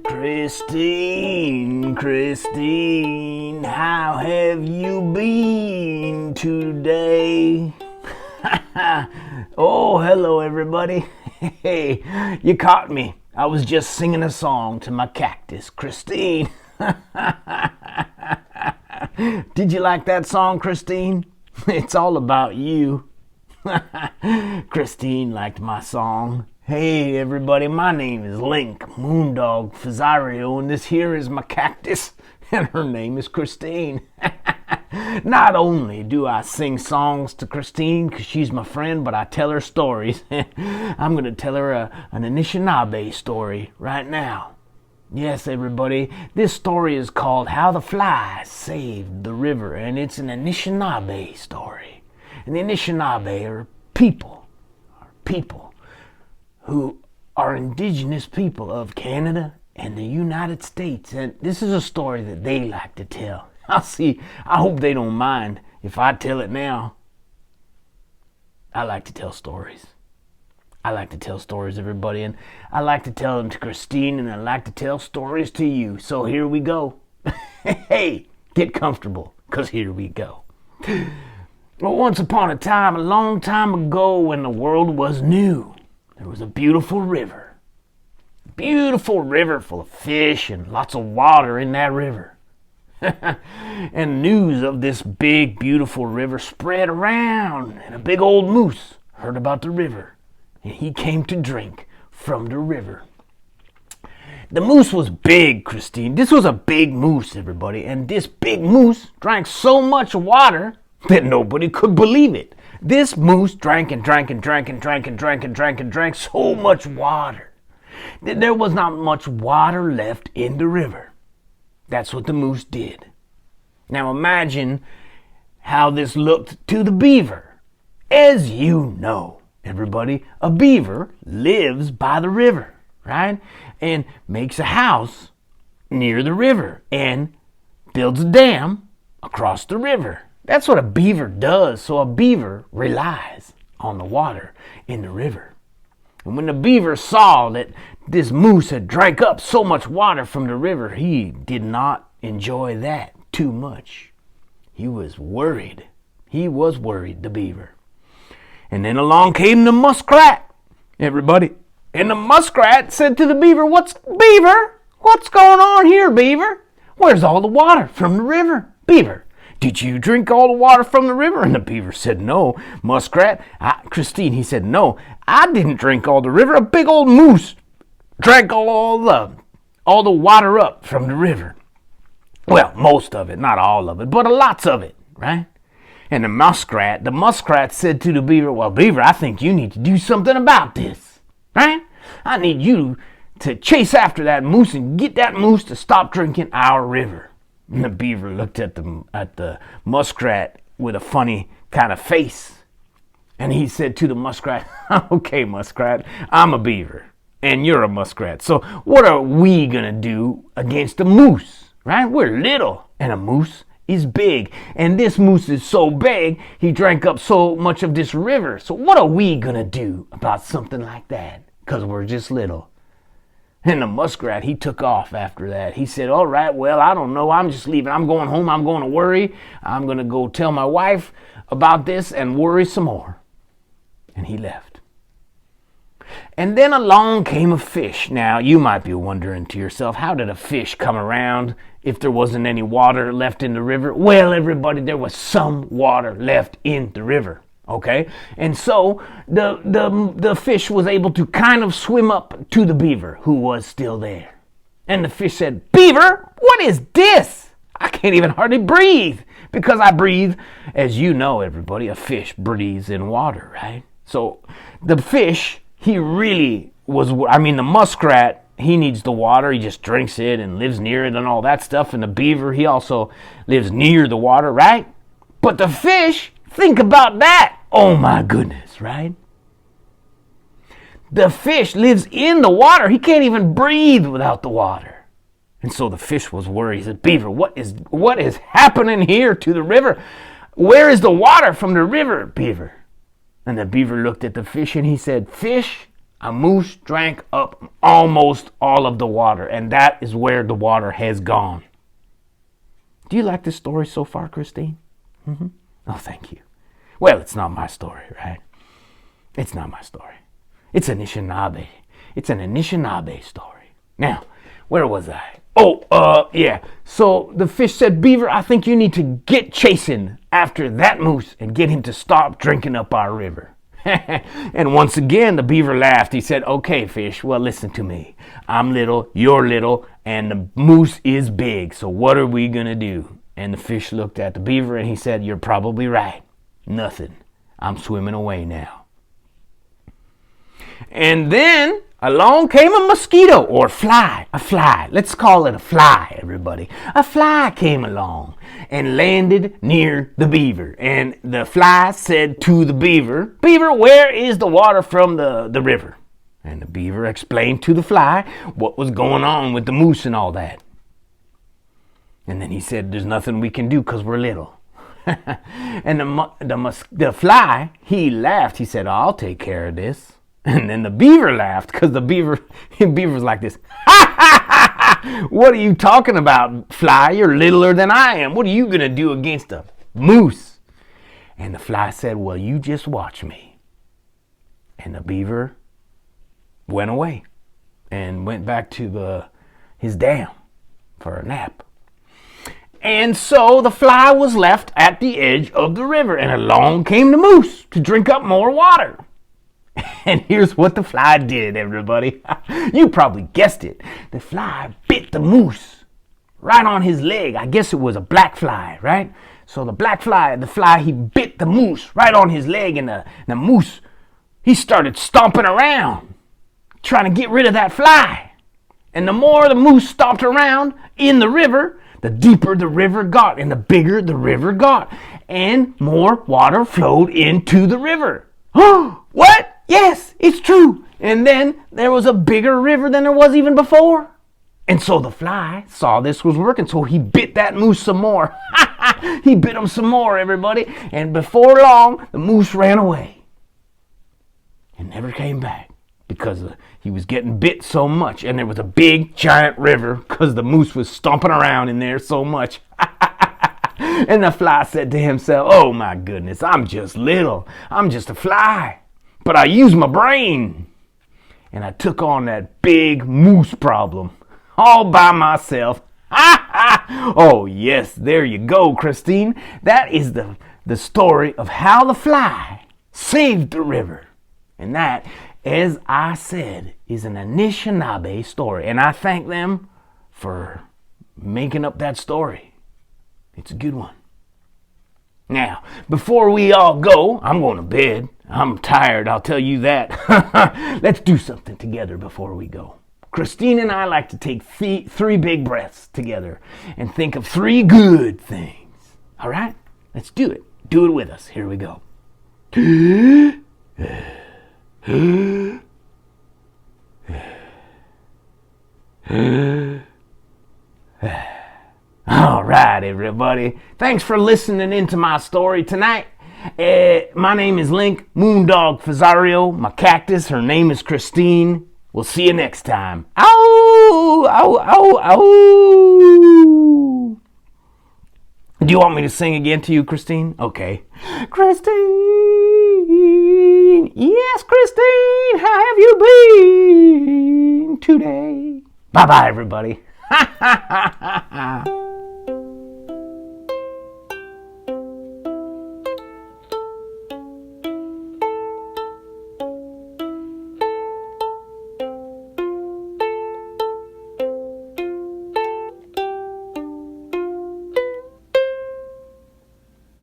Christine, Christine, how have you been today? Oh, hello everybody. Hey, you caught me. I was just singing a song to my cactus, Christine. Did you like that song, Christine? It's all about you. Christine liked my song. Hey everybody, my name is Link, Moondog Fazzario, and this here is my cactus, and her name is Christine. Not only do I sing songs to Christine because she's my friend, but I tell her stories. I'm going to tell her an Anishinaabe story right now. Yes, everybody, this story is called How the Fly Saved the River, and it's an Anishinaabe story. And the Anishinaabe are people who are indigenous people of Canada and the United States. And this is a story that they like to tell. I hope they don't mind if I tell it now. I like to tell stories. I like to tell stories, everybody. And I like to tell them to Christine, and I like to tell stories to you. So here we go. Hey, get comfortable, because here we go. Well, once upon a time, a long time ago, when the world was new, there was a beautiful river. Beautiful river full of fish and lots of water in that river. And news of this big, beautiful river spread around, and a big old moose heard about the river, and he came to drink from the river. The moose was big, Christine. This was a big moose, everybody, and this big moose drank so much water that nobody could believe it. This moose drank and drank and drank and drank and drank and drank and drank so much water that there was not much water left in the river. That's what the moose did. Now imagine how this looked to the beaver. As you know, everybody, a beaver lives by the river, right? And makes a house near the river and builds a dam across the river. That's what a beaver does. So a beaver relies on the water in the river. And when the beaver saw that this moose had drank up so much water from the river, he did not enjoy that too much. He was worried. He was worried, the beaver. And then along came the muskrat, everybody. And the muskrat said to the beaver, Beaver, what's going on here, Beaver? Where's all the water from the river? Beaver, did you drink all the water from the river? And the beaver said, no. Muskrat, Christine, he said, no, I didn't drink all the river. A big old moose drank all the water up from the river. Well, most of it, not all of it, but lots of it, right? And the muskrat said to the beaver, well, Beaver, I think you need to do something about this, right? I need you to chase after that moose and get that moose to stop drinking our river. And the beaver looked at the muskrat with a funny kind of face. And he said to the muskrat, okay, muskrat, I'm a beaver and you're a muskrat. So what are we going to do against a moose, right? We're little and a moose is big. And this moose is so big, he drank up so much of this river. So what are we going to do about something like that? Because we're just little. And the muskrat, he took off after that. He said, all right, well, I don't know. I'm just leaving. I'm going home. I'm going to worry. I'm going to go tell my wife about this and worry some more. And he left. And then along came a fish. Now, you might be wondering to yourself, how did a fish come around if there wasn't any water left in the river? Well, everybody, there was some water left in the river. Okay, and so the fish was able to kind of swim up to the beaver, who was still there. And the fish said, Beaver, what is this? I can't even hardly breathe, because I breathe, as you know, everybody, a fish breathes in water, right? So the fish, the muskrat, he needs the water. He just drinks it and lives near it and all that stuff. And the beaver, he also lives near the water, right? But the fish, think about that. Oh my goodness, right? The fish lives in the water. He can't even breathe without the water. And so the fish was worried. He said, Beaver, what is happening here to the river? Where is the water from the river, Beaver? And the beaver looked at the fish and he said, Fish, A moose drank up almost all of the water, and that is where the water has gone. Do you like this story so far, Christine? Mm-hmm. Oh, thank you. Well, it's not my story, right? It's not my story. It's Anishinaabe. It's an Anishinaabe story. Now, where was I? Oh, yeah. So the fish said, Beaver, I think you need to get chasing after that moose and get him to stop drinking up our river. And once again, the beaver laughed. He said, okay, fish, well, listen to me. I'm little, you're little, and the moose is big. So what are we going to do? And the fish looked at the beaver and he said, you're probably right. Nothing. I'm swimming away now. And then along came a mosquito or fly. A fly. Let's call it a fly, everybody. A fly came along and landed near the beaver. And the fly said to the beaver, Beaver, where is the water from the river? And the beaver explained to the fly what was going on with the moose and all that. And then he said, there's nothing we can do because we're little. And the fly, he laughed. He said, I'll take care of this. And then the beaver laughed because the beaver was like this. What are you talking about, fly? You're littler than I am. What are you going to do against a moose? And the fly said, well, you just watch me. And the beaver went away and went back to his dam for a nap. And so the fly was left at the edge of the river, and along came the moose to drink up more water. And here's what the fly did, everybody. You probably guessed it. The fly bit the moose right on his leg. I guess it was a black fly, right? So the fly, he bit the moose right on his leg, and the moose, he started stomping around, trying to get rid of that fly. And the more the moose stomped around in the river, the deeper the river got, and the bigger the river got, and more water flowed into the river. What? Yes, it's true. And then there was a bigger river than there was even before. And so the fly saw this was working, so he bit that moose some more. He bit him some more, everybody. And before long, the moose ran away and never came back because he was getting bit so much. And there was a big, giant river because the moose was stomping around in there so much. And the fly said to himself, oh my goodness, I'm just little. I'm just a fly. But I used my brain. And I took on that big moose problem all by myself. Oh yes, there you go, Christine. That is the story of how the fly saved the river. And that, as I said, is an Anishinaabe story. And I thank them for making up that story. It's a good one. Now, before we all go, I'm going to bed. I'm tired, I'll tell you that. Let's do something together before we go. Christine and I like to take three big breaths together and think of three good things. All right? Let's do it. Do it with us. Here we go. All right, everybody. Thanks for listening into my story tonight. My name is Link Moondog Fazario. My cactus, her name is Christine. We'll see you next time. Ow! Ow! Ow! Ow! Do you want me to sing again to you, Christine? Okay. Christine! Yes, Christine! How have you been today? Bye-bye, everybody. Ha ha ha ha ha.